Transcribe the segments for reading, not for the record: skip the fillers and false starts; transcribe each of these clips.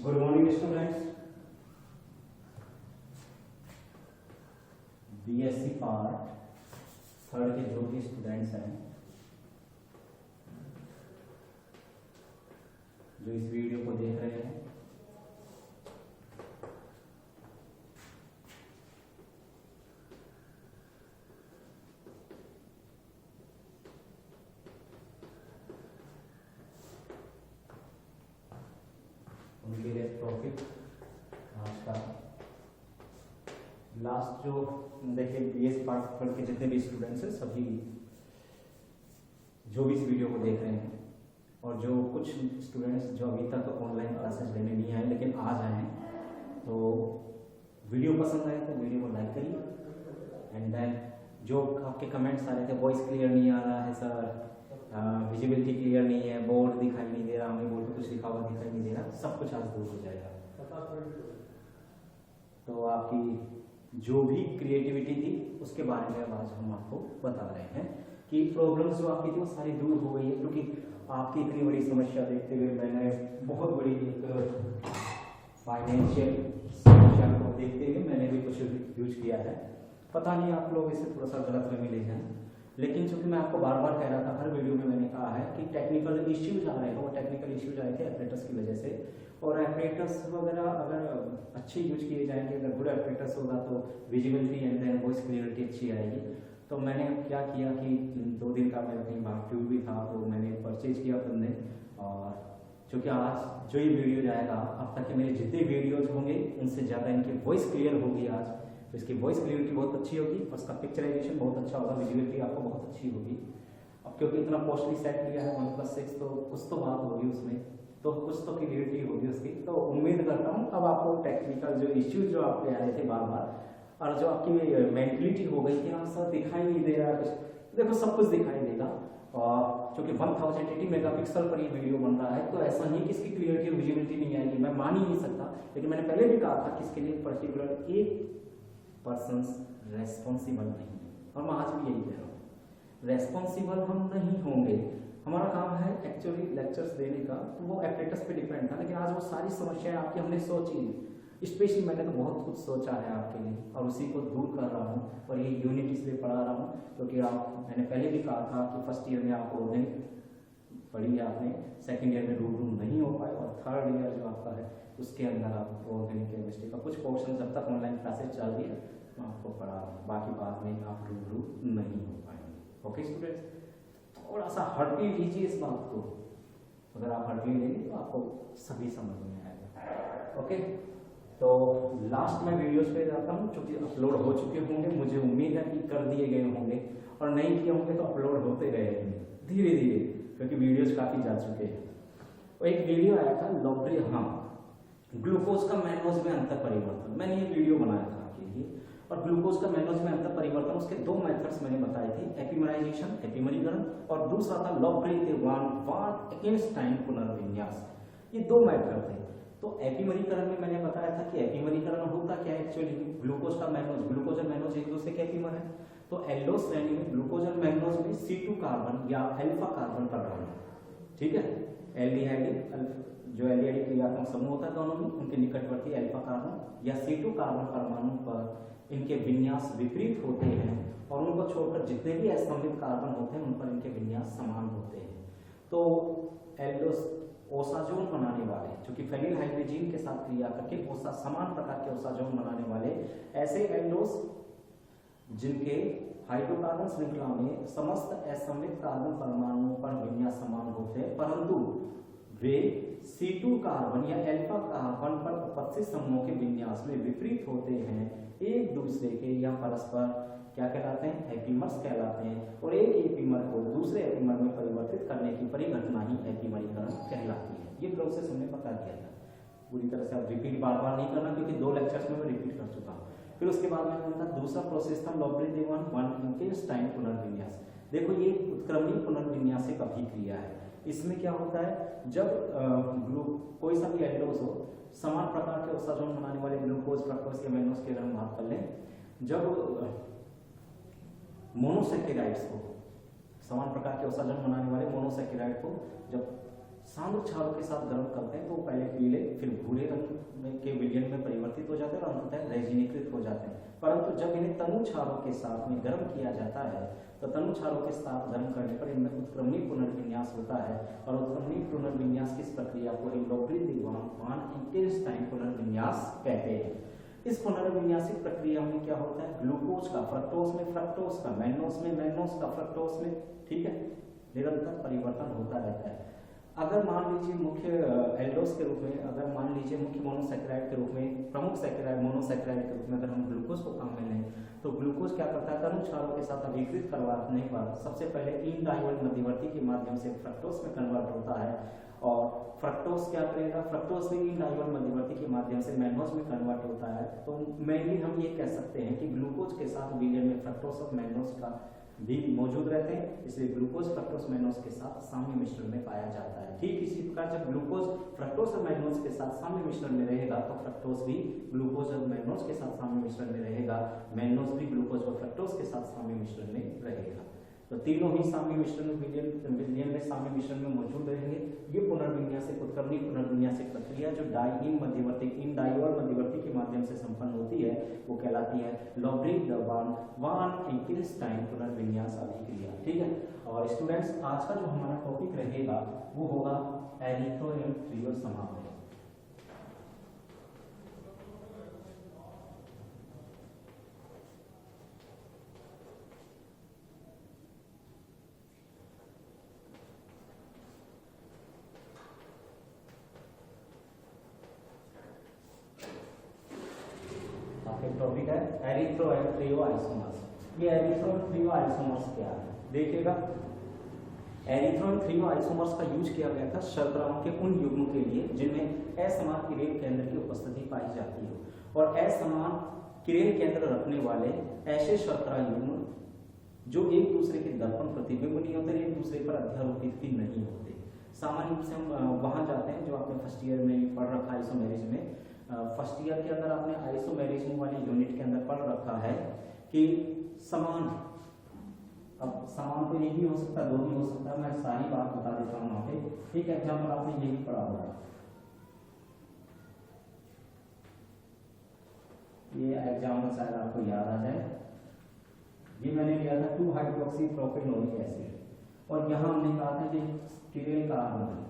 Good morning students. BSc part third के जो भी स्टूडेंट्स हैं जो इस वीडियो को देख रहे हैं, उनके लिए टॉपिक आज का लास्ट जो देखिए बीएस पार्ट थर्ड के जितने भी स्टूडेंट्स हैं सभी जो भी इस वीडियो को देख रहे हैं और जो कुछ स्टूडेंट्स जो अभी तक ऑनलाइन क्लासेस लेने नहीं आए लेकिन आज आए हैं, तो वीडियो पसंद आए तो वीडियो को लाइक करिए। एंड देन जो आपके कमेंट्स आ रहे थे वॉइस क्लियर नहीं आ रहा है सर, विजिबिलिटी क्लियर नहीं है, बोर्ड दिखाई नहीं दे रहा, हमें बोर्ड पे कुछ लिखा हुआ दिखाई नहीं दे रहा, सब कुछ आज दूर हो जाएगा। तो आपकी जो भी क्रिएटिविटी थी उसके बारे में अब आज हम आपको बता रहे हैं कि प्रॉब्लम्स जो आपकी थी वो सारी दूर हो गई है, क्योंकि आपकी इतनी बड़ी समस्या देखते हुए मैंने बहुत बड़ी एक फाइनेंशियल समस्या को देखते हुए मैंने भी कुछ यूज किया है। पता नहीं आप लोग इसे थोड़ा सा गलत में मिले हैं, लेकिन चूंकि मैं आपको बार बार कह रहा था, हर वीडियो में मैंने कहा है कि टेक्निकल इश्यूज आ रहे हैं, वो टेक्निकल इश्यूज आए थे ऑपरेटर्स की वजह से, और ऑपरेटर्स वगैरह अगर अच्छे यूज किए जाएंगे, अगर गुड ऑपरेटर्स होगा तो visibility and then voice clarity अच्छी आएगी। तो मैंने क्या किया कि 2 दिन का मेरा कहीं बाहर ट्यूब भी था तो मैंने परचेज किया खुद ने, और चूँकि आज जो ये वीडियो जाएगा अब तक के मेरे जितने वीडियोज होंगे उनसे ज़्यादा इनकी वॉइस क्लियर होगी आज, तो इसकी वॉइस क्लियरिटी बहुत अच्छी होगी और इसका पिक्चराइजेशन बहुत अच्छा होगा, विजिबिलिटी आपको बहुत अच्छी होगी। अब क्योंकि इतना कॉस्टली सेट लिया है OnePlus 6, तो कुछ तो बात होगी उसमें, तो कुछ तो क्लियरिटी होगी उसकी। तो उम्मीद करता हूँ अब आपको टेक्निकल जो इश्यूज जो आपके आ रहे थे बार बार, और जो आपकी मेंटलिटी हो गई कि हाँ सर दिखाई नहीं दे रहा कुछ, देखो सब कुछ दिखाई देगा। और चूँकि 1080 मेगापिक्सल पर ये वीडियो बन रहा है तो ऐसा नहीं कि इसकी क्लियरिटी और विजिबिलिटी नहीं आएगी, मैं मान ही नहीं सकता। लेकिन मैंने पहले भी कहा था कि इसके लिए पर्टिकुलर एक पर्सन्स रेस्पॉन्सिबल नहीं है, और मैं आज भी यही कह रहा हूँ, रेस्पॉन्सिबल हम नहीं होंगे। हमारा काम है एक्चुअली लेक्चर्स देने का, तो वो ऑपरेटर्स पे डिपेंड था, लेकिन आज वो सारी समस्याएं आपकी हमने सोची, स्पेशली मैंने तो बहुत कुछ सोचा है आपके लिए और उसी को दूर कर रहा हूँ, और ये यूनिट इसलिए पढ़ा रहा हूँ क्योंकि मैंने पहले भी कहा था कि फर्स्ट ईयर में आप ऑर्गेनिक पढ़ी है आपने, सेकेंड ईयर में रूबरू नहीं हो पाए, और थर्ड ईयर जो आपका है उसके अंदर आप ऑर्गेनिक केमिस्ट्री का कुछ पोर्शन जब तक ऑनलाइन क्लासेस चल रही है मैं आपको पढ़ा रहा हूँ, बाकी बाद में आप रूबरू नहीं हो पाएंगे। ओके स्टूडेंट्स, थोड़ा सा हटली लीजिए इस बात को, अगर आप हटली लेंगे तो आपको सभी समझ में आएगा। ओके, तो लास्ट में वीडियोस पे जाता हूँ, चूँकि अपलोड हो चुके होंगे, मुझे उम्मीद है कि कर दिए गए होंगे, और नहीं किए होंगे तो अपलोड होते रहेंगे धीरे धीरे, क्योंकि वीडियोस काफ़ी जा चुके हैं। और एक वीडियो आया था लॉबरी, हाँ, ग्लूकोज का मैनोज में अंतर परिवर्तन, मैंने ये वीडियो बनाया था आपके लिए, और ग्लूकोज का मैनोज में अंतर परिवर्तन उसके 2 मेथड्स मैंने बताए थे, एपिमराइजेशन एपिमरीकरण, और दूसरा था लॉबरी-वान-वार्ट-एकेनस्टाइन पुनर्विन्यास। ये 2 मेथड थे। तो एपिमरीकरण में मैंने बताया था कि एपिमरीकरण होता क्या है एक्चुअली, ग्लूकोज का मैनोज, ग्लूकोज और मैनोज एक दूसरे के एपिमर है, तो एल्डोस श्रेणी में ग्लूकोज और मैनोज में C2 कार्बन या अल्फा कार्बन परमाणु, ठीक है, एल्डिहाइड जो एल्डिहाइड क्रियात्मक समूह होता है दोनों में, उनके निकटवर्ती अल्फा कार्बन या C2 कार्बन परमाणु पर इनके विन्यास विपरीत होते हैं, और उनको छोड़कर जितने भी असममित कार्बन होते हैं उन पर इनके विन्यास समान होते हैं। तो एल्डोस ओसाजोन बनाने वाले, चूंकि फेनिल हाइड्रोजन के साथ क्रिया करके समान प्रकार के ओसाजोन बनाने वाले ऐसे एल्डोस जिनके हाइड्रोकार्बन श्रृंखला में समस्त असममित कार्बन परमाणुओं पर विन्यास समान होते हैं, परंतु वे C2 कार्बन या अल्फा कार्बन पर उपस्थित समूहों के विन्यास में विपरीत होते हैं, एक दूसरे के या परस्पर क्या कहलाते हैं, एपिमर्स कहलाते हैं, और एक एपिमर को दूसरे एपिमर में परिवर्तित करने की परिघटना ही एपिमरीकरण कहलाती है। ये प्रोसेस हमने बता दिया था, पूरी तरह से आप रिपीट बार बार नहीं करना, क्योंकि 2 लेक्चर्स में मैं रिपीट कर चुका हूँ। फिर उसके बाद मैंने बताया दूसरा प्रोसेस था लॉबरी-वान-वार्ट-एकेनस्टाइन पुनर्विन्यास। देखो ये उत्क्रमणीय पुनर्विन्यासिक अभिक्रिया है, इसमें क्या होता है, जब कोई सा भी एल्डोस हो, समान प्रकार के ओसाजोन बनाने वाले ग्लूकोज, फ्रक्टोज या मैनोज की अगर हम बात कर लें, जब मोनोसैकेराइड्स को, समान प्रकार के ओसाजोन बनाने वाले मोनोसैकेराइड को जब सांद्र क्षारों के साथ गर्म करते हैं तो पहले पीले फिर भूरे रंग के विलयन में परिवर्तित हो जाते हैं और अंततः रेजिनीकृत हो जाते हैं। परंतु जब इन्हें तनु क्षारों के साथ में गर्म किया जाता है तो तनु क्षारों के साथ गर्म करने पर इनमें उत्क्रमणीय पुनर्विन्यास होता है और उत्क्रमणीय पुनर्विन्यास की इस प्रक्रिया को लोब्रिन वान इंटेंस्टाइन पुनर्विन्यास कहते हैं। इस पुनर्विन्यासिक प्रक्रिया में क्या होता है, ग्लूकोज का फ्रक्टोज में, फ्रक्टोज का मैन्नोज में, मैन्नोज का फ्रक्टोज में, ठीक है, निरंतर परिवर्तन होता रहता है। अगर मान लीजिए मुख्य एल्डोस के रूप में, अगर मान लीजिए मुख्य मोनोसैकेराइड के रूप में, प्रमुख सैकेराइड मोनोसैकेराइड के रूप में अगर हम ग्लूकोज को काम में लें तो ग्लूकोज क्या करता है, तनु क्षारों के साथ अभिकृत करवाने पर सबसे पहले इनडायोल मध्यवर्ती के माध्यम से फ्रक्टोज में कन्वर्ट होता है और फ्रक्टोज क्या करेगा, फ्रक्टोज भी इनडायोल मध्यवर्ती के माध्यम से मैन्नोज में कन्वर्ट होता है। तो मेनली हम ये कह सकते हैं कि ग्लूकोज के साथ विलयन में फ्रक्टोज और मैन्नोज का भी मौजूद रहते हैं, इसलिए ग्लूकोज फ्रक्टोज मैन्नोज के साथ साम्य मिश्रण में पाया जाता है। ठीक इसी प्रकार जब ग्लूकोज फ्रक्टोज और मैन्नोज के साथ साम्य मिश्रण में रहेगा तो फ्रक्टोज भी ग्लूकोज और मैन्नोज के साथ साम्य मिश्रण में रहेगा, मैन्नोज भी ग्लूकोज और फ्रक्टोज के साथ साम्य मिश्रण में रहेगा। तो तीनों ही साम्य मिश्रण विलयन में साम्य मिश्रण में मौजूद रहेंगे। ये पुनर्विन्यासिक उत्क्रमणीय पुनर्विन्यासिक प्रक्रिया जो डाइइन मध्यवर्ती इनडायोल मध्यवर्ती के माध्यम से संपन्न होती है वो कहलाती है लोब्रिन-वान इंटेंस्टाइन पुनर्विन्यास अभिक्रिया। ठीक है, और स्टूडेंट्स आज का जो हमारा टॉपिक रहेगा वो होगा एरिथ्रो एंड थ्रियो समावेश। टॉपिक है एरिथ्रो एंड थ्रियो आइसोमर्स। ये एरिथ्रो एंड थ्रियो आइसोमर्स क्या है देखिएगा। एरिथ्रो एंड थ्रियो आइसोमर्स का यूज किया गया था शर्कराओं के उन युग्म के लिए जिनमें असमान किरेन केंद्र की उपस्थिति पाई जाती है और असमान किरेन केंद्र रखने वाले ऐसे शर्करा युग्म जो एक दूसरे के दर्पण प्रतिबिंब नहीं होते, एक दूसरे पर अध्यारोपित भी नहीं होते। सामान्य रूप से हम वहां जाते हैं जो आपने फर्स्ट ईयर में पढ़ रखा है आइसोमेरिज्म में। फर्स्ट ईयर के अंदर आपने आइसोमेरिज्म वाली यूनिट के अंदर पढ़ रखा है कि समान, अब समान तो एक ही हो सकता है, दो भी हो सकता है, मैं सारी बात बता देता हूँ वहां पे। एक एग्जाम्पल आपने यही पढ़ा हुआ है, ये एग्जाम्पल शायद आपको याद आ जाए। ये मैंने लिया था 2 हाइड्रोक्सीप्रोपेनोइक एसिड और यहाँ हमने कहा था कि किरेल कार्बन है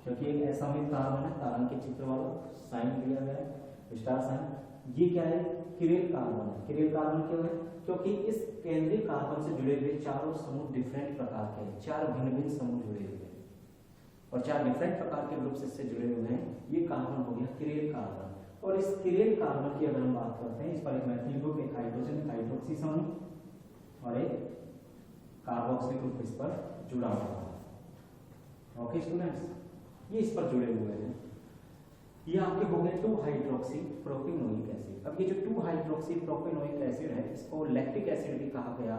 क्योंकि एक असमित कार्बन है, तारांकित चित्र वाला साइन दिया गया है स्टार साइन। ये क्या है, किरेल कार्बन है। किरेल कार्बन क्यों है, क्योंकि इस केंद्रीय कार्बन से जुड़े हुए चारों समूह डिफरेंट प्रकार के हैं, 4 भिन्न भिन्न समूह जुड़े हुए हैं और 4 डिफरेंट प्रकार के ग्रुप इससे जुड़े हुए हैं। ये कार्बन हो गया किरेल कार्बन। और इस किरेल कार्बन की अगर हम बात करते हैं, इस पर एक मैथिल ग्रुप, एक हाइड्रोजन हाइड्रोक्सी समूह और एक कार्बोक्सिल ग्रुप इस पर जुड़ा हुआ है। ओके स्टूडेंट्स, ये इस पर जुड़े हुए हैं। ये आपके हो गए 2 हाइड्रोक्सी प्रोपेनोइक एसिड। अब ये जो 2 हाइड्रोक्सी प्रोपेनोइक एसिड है इसको लैक्टिक एसिड भी कहा गया।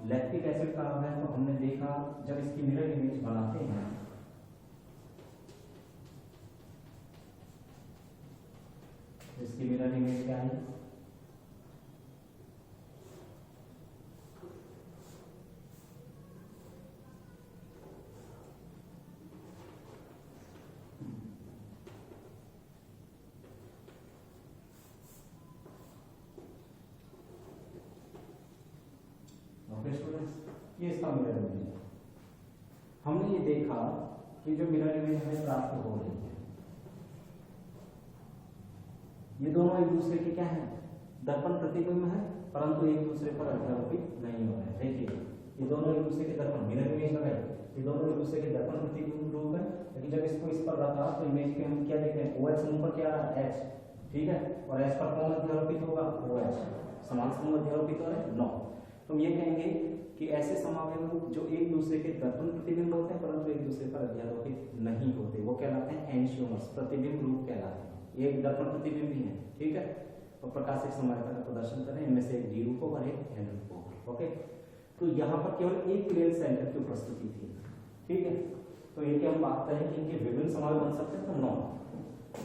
लैक्टिक एसिड कहा गया तो हमने देखा जब इसकी मिरर इमेज बनाते हैं इसकी मिरर इमेज क्या है, ये इसका मिरर इमेज है। हमने ये देखा कि जो मिरर इमेज हमें प्राप्त हो रही है ये दोनों एक दूसरे के क्या है, दर्पण प्रतिबिंब है, परंतु एक दूसरे पर अध्यारोपित नहीं हो रहे। देखिए ये दोनों एक दूसरे के दर्पण, मिरर इमेज लगाए, ये दोनों एक दूसरे के दर्पण प्रतिबिंब रूप है। लेकिन जब इसको इस पर रखा तो इमेज पे हम क्या देखते हैं, OH समूह पर क्या है, H, ठीक है, और H पर कौन अध्यारोपित होगा, OH। समान समूह अध्यारोपित हो रहे हैं, नो। तो ये कहेंगे कि ऐसे समावयव रूप जो एक दूसरे के दर्पण प्रतिबिंब होते हैं परंतु एक दूसरे पर अध्यारोपित नहीं होते, वो कहलाते हैं एंशियोमर्स, प्रतिबिंब रूप कहलाते हैं। ये एक दर्पण प्रतिबिंब ही है, ठीक है। और प्रकाशिक समानता का प्रदर्शन करें, इनमें से एक डी रूप होगा और एक एन रूप होगा। ओके, तो यहाँ पर केवल एक किरेल सेंटर की उपस्थिति थी, ठीक है। तो ये हम बात करें कि इनके विभिन्न समावय बन सकते हैं, तो नो।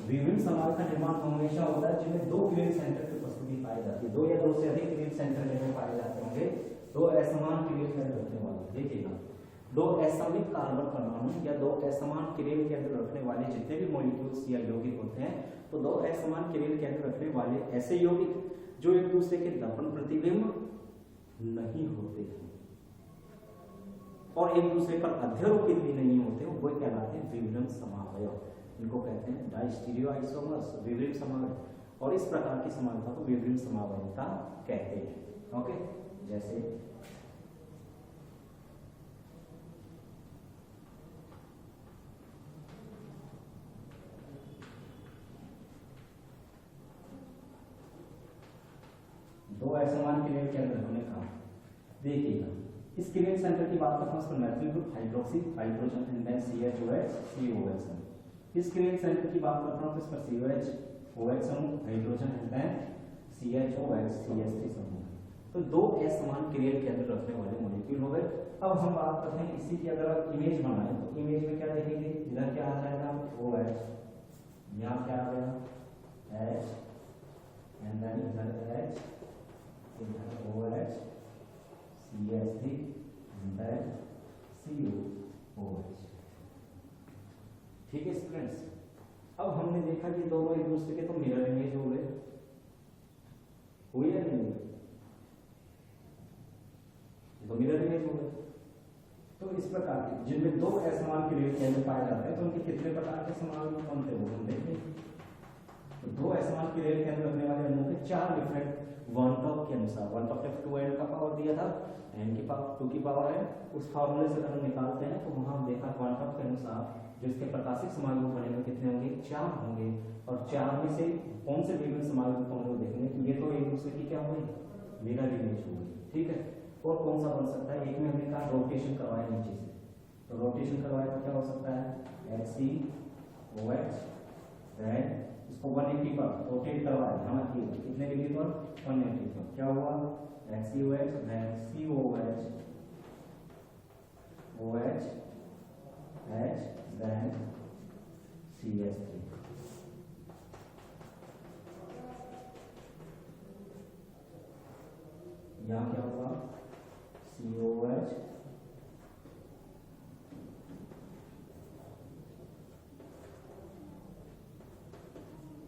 विभिन्न समावय का निर्माण हमेशा होता है जिनमें 2 किरेल सेंटर की उपस्थिति पाई जाती है, 2 या 2 से अधिक किरेल सेंटर जिनमें पाए जाते होंगे, 2 असमान किरेल केंद्र होने वाले। देखिएगा 2 असममित कार्बन परमाणु या दो असमान किरण केंद्र रखने वाले जितने भी मॉलिक्यूल्स या यौगिक होते हैं, तो दो असमान किरण केंद्र रखने वाले ऐसे यौगिक जो एक दूसरे के दर्पण प्रतिबिंब नहीं होते हैं और एक दूसरे पर अध्यारोपित भी नहीं होते, वो कहलाते हैं विवरण समावयव। इनको कहते हैं डाइस्टीरियो आइसोमर्स, विवरण समावयव, और इस प्रकार की समानता को विवरण समावयवता कहते हैं। ओके, जैसे दो असमान किरण केंद्र हमने कहा, देखिएगा इस किरण सेंटर की बात करते हैं, उसका methyl group hydroxy hydrogen and then CH2OH COH। इस किरण सेंटर की बात करता हूं तो इस पर COH समूह, hydrogen and then CHOH CH3 समूह। तो दो असमान किरण केंद्र रखने वाले मॉलिक्यूल हो गए। अब हम बात करते हैं इसी की अगर इमेज बनाए तो इमेज में क्या देखेंगे, इधर क्या आ जाएगा OH, यहाँ क्या आ गया H एंड देन इधर H, इधर OH CH3 and then COOH। ठीक है स्टूडेंट्स, अब हमने देखा कि दोनों एक दूसरे के तो मिरर इमेज हो गए, हुई या नहीं हुई? तो मिरर इमेज हो गए। तो इस प्रकार के जिनमें दो असमान किरण केंद्र पाए जाते हैं तो उनके कितने प्रकार के समानुपाती बनते हैं वो हम देखेंगे। तो दो असमान किरण केंद्र रखने वाले अणुओं के चार डिफरेंट वन टॉप के अनुसार, वन टॉप में 2n का पावर दिया था, n की पावर 2 की पावर है, उस फार्मूले से अगर हम निकालते हैं तो वहां हम देखा वन टॉप के अनुसार जो इसके प्रकाशिक समायुक्त बनेंगे कितने होंगे, 4 होंगे। और 4 में से कौन से विभिन्न समायुक्त होंगे वो देखेंगे। तो ये तो एक दूसरे की क्या होगी, मिरर इमेज होगी। ठीक है, और कौन सा बन सकता है, एक में हमने कहा रोटेशन करवाया नीचे से, तो रोटेशन करवाया तो क्या हो सकता है HCOH, देन इसको 180 पर रोटेट करवाया, ध्यान रखिए कितने डिग्री पर, 180 पर, क्या हुआ HCOH then COH OH H then CH3। यहाँ क्या हुआ COH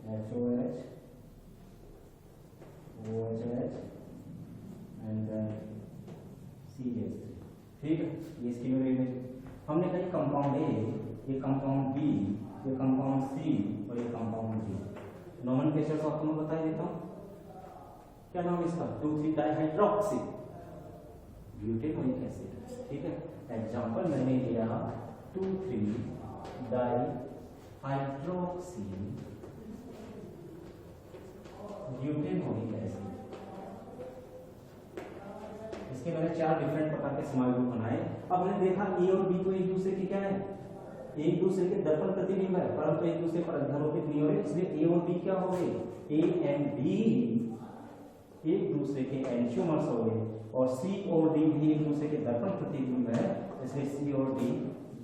HOH OHH and then CH3। ठीक है, ये इसकी मेरे इमेज। हमने कहा ये कंपाउंड A, ये कंपाउंड B, ये कंपाउंड C और ये कंपाउंड D। नोमेनक्लेचर को आपको मैं बता देता हूँ, क्या नाम इसका, 2,3 डाइहाइड्रोक्सी ब्यूटेनोइक एसिड। ठीक है, एग्जांपल मैंने लिया 2,3 डाइहाइड्रोक्सी ब्यूटेनोइक एसिड। इसके मैंने 4 डिफरेंट प्रकार के समायुक्त बनाए। अब हमने देखा A और B तो एक दूसरे की क्या है, एक दूसरे के दर्पण प्रतिबिंब है, परंतु एक दूसरे पर अध्यारोपित नहीं हो रहे, इसलिए A और B क्या हो गए, A एंड B एक दूसरे के एंटियोमर्स हो गए, और C और D भी एक दूसरे के दर्पण प्रतिबिंब है, इसलिए C और D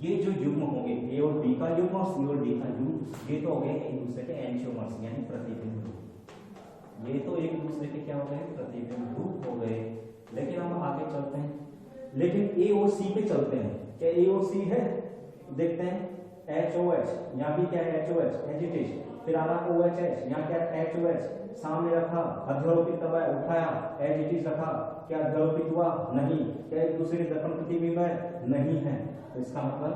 ये जो युग्म होंगे, A और B का युग्म और C और D का युग्म, ये तो हो गए एक दूसरे के एंटियोमर्स यानी प्रतिबिंब। ये तो एक दूसरे के क्या हो गए, प्रतिबिंब रूप हो गए। लेकिन हम आगे चलते हैं, लेकिन A और C पे चलते हैं। क्या A और C है, देखते हैं HOH, यहाँ भी क्या है HOH एजिटेशन, फिर आ रहा OHH, यहाँ क्या है HOH, सामने रखा अध्यारोपित दबाया उठाया, एजिटिस रखा, क्या अध्यारोपित हुआ, नहीं। क्या एक दूसरे के दर्पण प्रतिबिंब है, नहीं है। तो इसका मतलब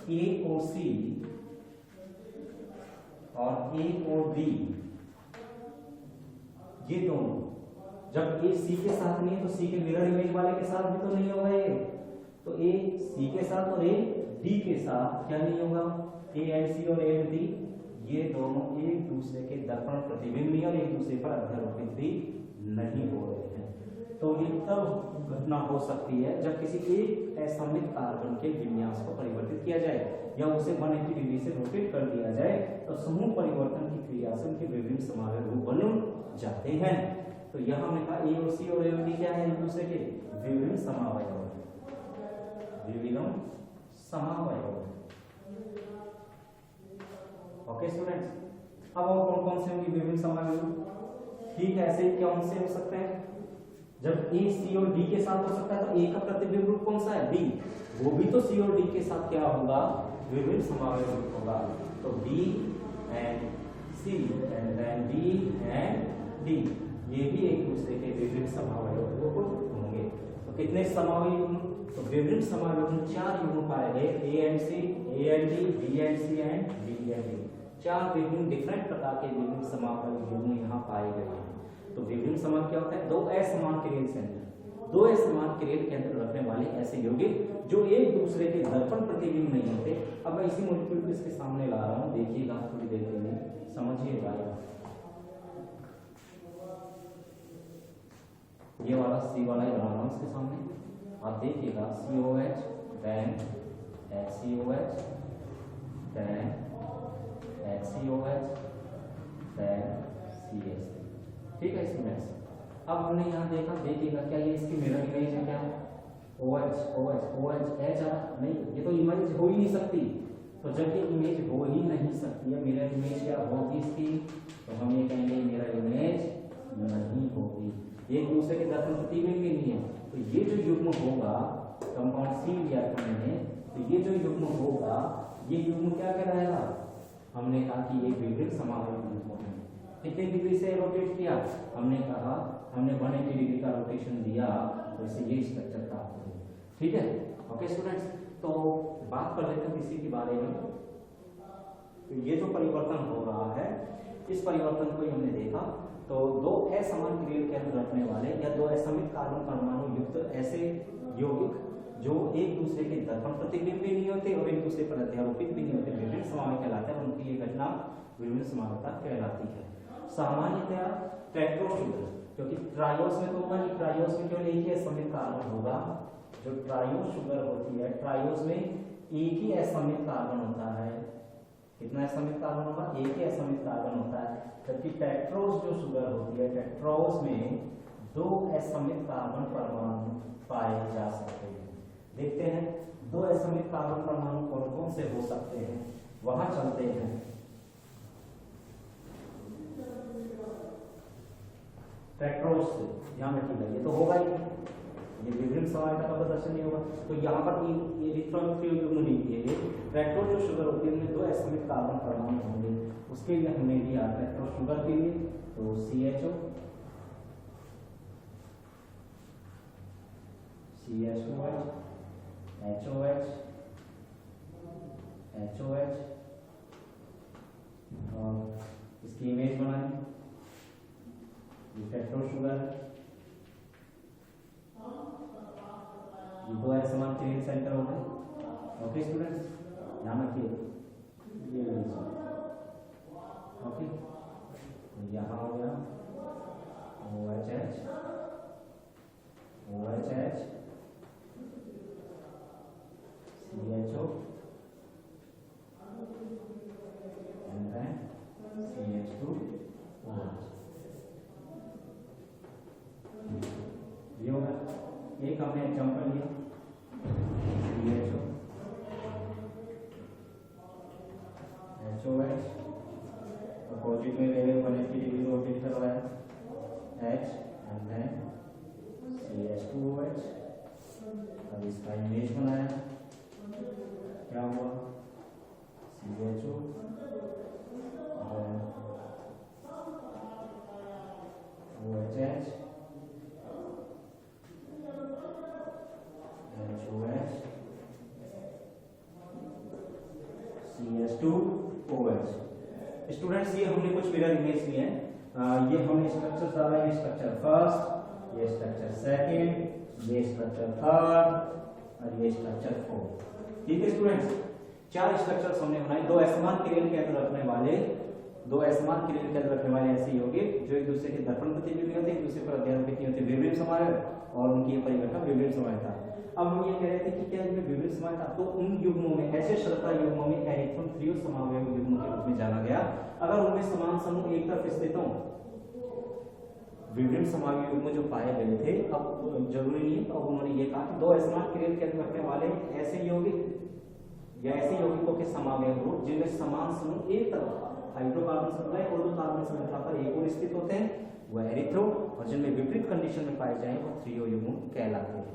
A और C और A और D ये दोनों जब A C के साथ नहीं है तो C के मिरर इमेज वाले के साथ भी तो नहीं होगा ये, तो A C के साथ और A D के साथ क्या नहीं होगा, A and C और A and D ये दोनों एक दूसरे के दर्पण प्रतिबिंब नहीं और एक दूसरे पर अध्यारोपित भी नहीं हो रहे हैं। तो ये तब घटना हो सकती है जब किसी एक असममित कार्बन के विन्यास को परिवर्तित किया जाए या उसे 180 डिग्री से रोटेट कर दिया जाए, तो समूह परिवर्तन की क्रिया से उनके विभिन्न समावयव रूप बन जाते हैं। तो यहाँ हमने कहा A और C और A और D क्या है, एक दूसरे के विभिन्न समावयव, विभिन्न समावयव। ओके स्टूडेंट्स, अब और कौन कौन से होंगे विभिन्न समावयव। ठीक है, ऐसे ही कौन से हो सकते हैं, जब A C और D के साथ हो सकता है तो A का प्रतिबिंब रूप कौन सा है, D, वो भी तो सी और डी के साथ क्या होगा, विभिन्न समावेश होगा। तो B and C and then D and D, ये भी एक दूसरे के विभिन्न समावयव होंगे। तो कितने समावयव युग्म, तो विभिन्न समावयव 4 युग्म पाए गए, A and C, A and D, B and C and B and D. 4 विभिन्न डिफरेंट प्रकार के विभिन्न समावयव युग्म यहाँ पाए गए हैं। तो विभिन्न समान क्या होता है, दो असमान क्रियल केंद्र, दो असमान क्रियल केंद्र रखने वाले ऐसे यौगिक जो एक दूसरे के दर्पण प्रतिबिंब नहीं होते। अब मैं इसी मॉलिक्यूल को इसके सामने ला रहा हूँ, देखिएगा थोड़ी देर के लिए, समझिएगा। ये वाला सी वाला ही बना रहा हूँ इसके सामने, आप देखिएगा COH then HCOH then HCOH then CH। ठीक है स्टूडेंट्स, अब हमने यहाँ देखा, देखिएगा क्या ये इसकी मिरर इमेज है क्या, OH OH OH H नहीं, ये तो इमेज हो ही नहीं सकती। तो जब ये इमेज हो ही नहीं सकती है, मिरर इमेज क्या होगी इसकी, तो हम ये कहेंगे मिरर इमेज नहीं होगी, एक दूसरे के दर्पण प्रतिबिंब भी नहीं है। तो ये जो युग्म होगा, कंपाउंड सी लिया हमने, तो ये जो युग्म होगा, ये युग्म क्या कहलाएगा, हमने कहा कि ये विभिन्न समावयव युग्म है। कितने डिग्री से रोटेट किया, हमने कहा हमने 180 डिग्री का रोटेशन दिया, तो इससे ये स्ट्रक्चर प्राप्त हुआ। ठीक है, ओके स्टूडेंट्स, तो बात कर लेते हैं इसी के बारे में। तो ये जो परिवर्तन हो रहा है, इस परिवर्तन को हमने देखा। तो दो असमान क्रियल केंद्र रखने वाले या दो असमित कार्बन परमाणु युक्त ऐसे यौगिक जो एक दूसरे के दर्पण प्रतिबिंब भी नहीं होते और एक दूसरे पर अध्यारोपित भी नहीं होते, विभिन्न समावयव कहलाते हैं, उनकी ये घटना विभिन्न समावयवता कहलाती है। सामान्यतया टेट्रोशुगर, क्योंकि ट्रायोस में तो होगा नहीं, ट्रायोस में केवल एक ही असमित कार्बन होगा। जो ट्रायोस शुगर होती है, ट्रायोस में एक ही असमित कार्बन होता है। कितना असमित कार्बन होगा, एक ही असमित कार्बन होता है। जबकि टेट्रोस जो शुगर होती है, टेट्रोस में 2 असमित कार्बन परमाणु पाए जा सकते हैं। देखते हैं 2 असमित कार्बन परमाणु कौन कौन से हो सकते हैं, वहां चलते हैं। टेट्रोस से यहाँ में ठीक है, ये तो होगा ही, ये विभिन्न समावयवता का प्रदर्शन नहीं होगा। तो यहाँ पर ये इलेक्ट्रॉनिक युग्म नहीं दिए, टेट्रोस जो शुगर होती है उनमें 2 असमित कार्बन परमाणु होंगे। उसके लिए हमने दिया टेट्रोस शुगर के लिए तो CHO, CH2H, HOH, HOH, और इसकी इमेज बनाएं, टेट्रोस शुगर, ये 2 असमान क्रियल सेंटर हो गए। ओके स्टूडेंट्स, ध्यान रखिए ये ओके, यहाँ हो गया OHH, OHH, CHO and then CH2OH। ये होगा, एक हमने एग्जांपल लिया CHO, HOH, अपोजिट में लेवल 180 डिग्री रोटेट करवाया, H एंड देन CH2OH। अब इसका इमेज बनाया, क्या हुआ CHO, OHH, HOH, CH2OH। Students, ये हमने कुछ मिरर इमेज लिए हैं। ये हमने स्ट्रक्चर डाला, ये स्ट्रक्चर फर्स्ट, ये स्ट्रक्चर सेकंड, ये स्ट्रक्चर थर्ड और ये स्ट्रक्चर फोर्थ। ठीक है स्टूडेंट्स, 4 स्ट्रक्चर्स हमने बनाए। 2 असमान क्रियल केंद्र रखने वाले, 2 असमान क्रियल केंद्र रखने वाले ऐसे यौगिक जो एक दूसरे के दर्पण प्रतिबिंब होते हैं, एक दूसरे पर अध्यारोपित नहीं होते, विभिन्न समावयव और उनकी परिघटना विभिन्न समावयवता। अब हम ये कह रहे थे कि क्या इनमें विभिन्न समावयवता, तो उन युग्मों में, ऐसे शर्करा युग्मों में एरिथ्रोन त्रियो समावयव युग्म के रूप में जाना गया अगर उनमें समान समूह एक तरफ स्थित हो। विभिन्न समावयव युग्म जो पाए गए थे, अब जरूरी नहीं है, तो अब उन्होंने ये कहा कि 2 असमान क्रियल केंद्र रखने वाले ऐसे यौगिक या ऐसे यौगिकों के समावयव रूप जिनमें समान समूह एक तरफ हाइड्रोकार्बन श्रृंखला और दो कार्बन श्रृंखला पर एक और स्थित होते हैं, वह एरिथ्रो, और जिनमें विपरीत कंडीशन में पाए जाए वो त्रियो युग्म कहलाते हैं।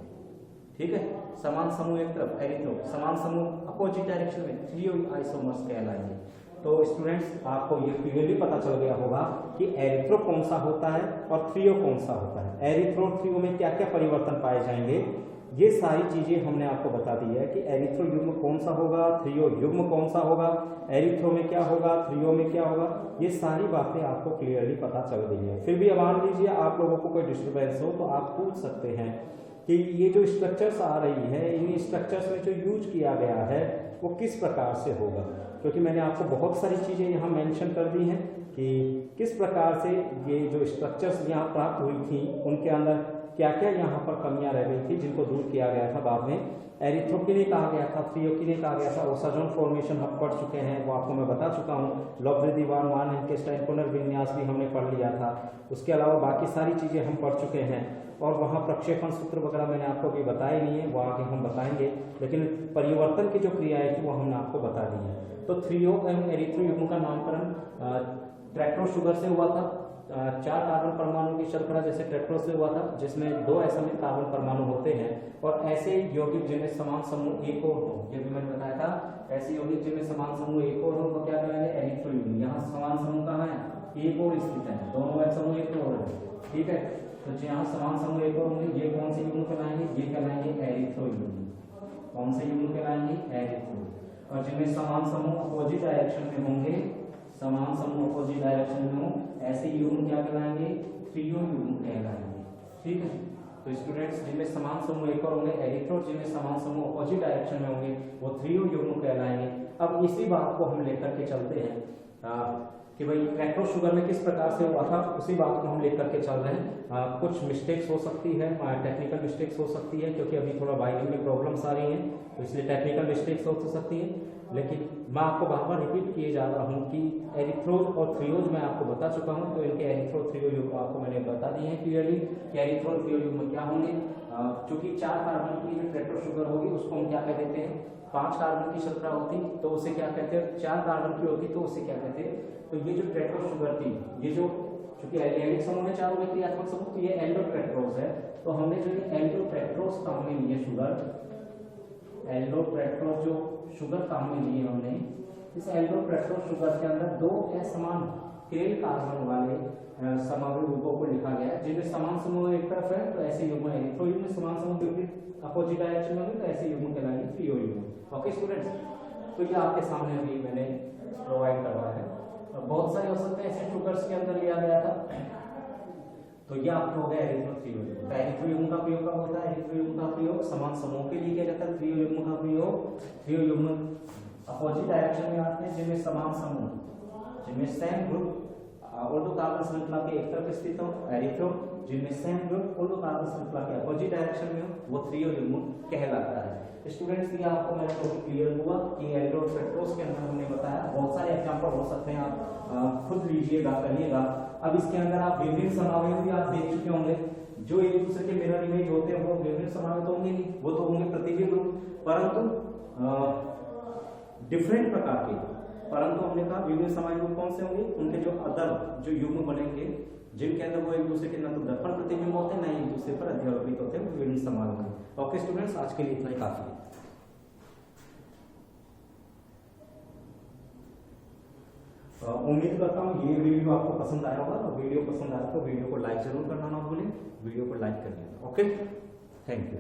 ठीक है। समान समूह एक तरफ एरिथ्रो, समान समूह अपोजिट डायरेक्शन में थ्रियो आइसोमर्स कहलाएंगे। तो स्टूडेंट्स आपको ये क्लियरली पता चल गया होगा कि एरिथ्रो कौन सा होता है और थ्रियो कौन सा होता है। एरिथ्रो और थ्रियो में क्या क्या परिवर्तन पाए जाएंगे, ये सारी चीजें हमने आपको बता दी है कि एरिथ्रो युग्म कौन सा होगा, थ्रियो युग्म कौन सा होगा, एरिथ्रो में क्या होगा, थ्रियो में क्या होगा, ये सारी बातें आपको क्लियरली पता चल गई है। फिर भी अब मान लीजिए आप लोगों को कोई डिस्टर्बेंस हो तो आप पूछ सकते हैं कि ये जो स्ट्रक्चर्स आ रही है, इन स्ट्रक्चर्स में जो यूज किया गया है वो किस प्रकार से होगा, क्योंकि मैंने आपको बहुत सारी चीज़ें यहाँ मेंशन कर दी हैं कि किस प्रकार से ये जो स्ट्रक्चर्स यहाँ प्राप्त हुई थी उनके अंदर क्या क्या यहाँ पर कमियां रह गई थी जिनको दूर किया गया था बाद में। एरिथ्रो के लिए कहा गया था, थ्रियो के लिए कहा गया था, ओसाजोन फॉर्मेशन हम पढ़ चुके हैं, वो आपको मैं बता चुका हूँ। लॉबरिदीवान मान इंटेस्टाइन पुनर्विन्यास भी हमने पढ़ लिया था। उसके अलावा बाकी सारी चीज़ें हम पढ़ चुके हैं और वहाँ प्रक्षेपण सूत्र वगैरह मैंने आपको अभी बताए नहीं है, वो आगे हम बताएंगे, लेकिन परिवर्तन की जो क्रियाएं थी वो हमने आपको बता दी है। तो थ्रियो एवं एरिथ्रो युग्म का नामकरण ट्रैक्टो शुगर से हुआ था। 4 कार्बन परमाणु की शर्करा जैसे ट्रैक्टो से हुआ था, जिसमें 2 असमित कार्बन परमाणु होते हैं और ऐसे यौगिक जिनमें समान समूह एक और हो, ये भी मैंने बताया था, ऐसे यौगिक जिनमें समान समूह एक और हो तो क्या कहलाएंगे, एरिथ्रो युग्म। यहाँ समान समूह कहाँ है, एक और स्थित है, दोनों में समूह एक और है, ठीक है। तो यहाँ समान समूह एक और होंगे, ये कौन से युग्म कहलाएंगे, ये कहलाएंगे एरिथ्रो युग्म। कौन से युग्म कहलाएंगे, एरिथ्रो। और जिनमें समान समूह अपोजिट डायरेक्शन में होंगे, समान समूह अपोजिट डायरेक्शन में हो, ऐसे युग्म क्या कहलाएंगे, थ्रियो युग्म कहलाएंगे, ठीक है। तो स्टूडेंट्स जिनमें समान समूह एक और होंगे एरिथ्रो, जिनमें समान समूह अपोजिट डायरेक्शन में होंगे वो थ्रियो युग्म कहलाएंगे। अब इसी बात को हम लेकर के चलते हैं कि भाई ट्रैक्टो शुगर में किस प्रकार से हुआ था, उसी बात को हम लेकर के चल रहे हैं। कुछ मिस्टेक्स हो सकती है, टेक्निकल मिस्टेक्स हो सकती है, क्योंकि अभी थोड़ा बाइंडिंग में प्रॉब्लम्स आ रही हैं, तो इसलिए टेक्निकल मिस्टेक्स हो सकती है। लेकिन मैं आपको बार बार रिपीट किए जा रहा हूँ कि एरिथ्रोज और थ्रियोज मैं आपको बता चुका हूँ, तो इनके एरिथ्रो थ्रियो युग्म आपको मैंने बता दिए हैं क्लियरली कि एरिथ्रो और थ्रियो युग्म क्या होंगे। चूंकि 4 कार्बन की जो ट्रैक्टो शुगर होगी उसको हम क्या कह देते हैं, 5 कार्बन की शर्करा होती तो उसे क्या कहते हैं, 4 कार्बन की होती तो उसे क्या कहते हैं। तो ये जो ट्रैक्टो शुगर थी, ये जो चूंकि एल्डिहाइड समूह है, चारों में क्रियात्मक समूह, तो ये एल्डोट्रैक्टरोज है। तो हमने जो एल्डोट्रैक्टरोज काम में लिए शुगर, एल्डोट्रैक्टरोज जो शुगर काम में लिए हमने, इस एल्डोट्रैक्टरोज शुगर के अंदर 2 असमान केल कार्बन वाले समावयव युग्मों को लिखा गया है, जिनमें समान समूह एक तरफ है तो ऐसे युग्म है, तो युग्म समान समूह विपरीत अपोजिट डायरेक्शन में तो ऐसे युग्म कहलाएंगे थ्रियो युग्म। ओके स्टूडेंट्स, तो ये आपके सामने अभी मैंने प्रोवाइड करवाया है। बहुत सारे हो सकते हैं ऐसे शुगर्स के अंदर लिया गया था, तो ये आपको हो गया एरिथ्रो थ्रियो युग्म। तो एरिथ्रो युग्म का प्रयोग कब होता है, एरिथ्रो युग्म का प्रयोग समान समूह के लिए किया जाता है। थ्रियो युग्म का प्रयोग, थ्रियो युग्म अपोजिट डायरेक्शन में आते हैं जिनमें समान समूह, जिनमें सेम ग्रुप ऑल्डो कार्बन श्रृंखला के एक तरफ स्थित हो एरिथ्रो, जिनमें सेम ग्रुप ऑल्डो कार्बन श्रृंखला के अपोजिट डायरेक्शन में हो वो थ्रियो युग्म कहलाता है। स्टूडेंट्स ये आपको मैंने टॉपिक क्लियर हुआ कि एल्डोट्रैक्टरोज के अंदर हमने बताया, बहुत सारे एग्जांपल हो सकते हैं, आप खुद लीजिएगा, करिएगा। अब इसके अंदर आप विभिन्न समावयव भी आप देख चुके होंगे, जो एक दूसरे के मिरर इमेज होते हैं वो विभिन्न समावयव तो होंगे नहीं, वो तो होंगे प्रतिबिंब रूप, परंतु डिफरेंट प्रकार के, परंतु हमने कहा विभिन्न समावयव कौन से होंगे, उनके जो अदर जो युग्म बनेंगे जिनके अंदर वो एक दूसरे के न तो दर्पण प्रतिबिंब होते हैं, न एक दूसरे पर अध्यारोपित होते हैं, विभिन्न समावयव। ओके स्टूडेंट्स, आज के लिए इतना ही काफी है। उम्मीद करता हूँ ये वीडियो आपको पसंद आया होगा, और वीडियो पसंद आया तो वीडियो को लाइक जरूर करना ना भूलें, वीडियो को लाइक करिए। Okay, thank you.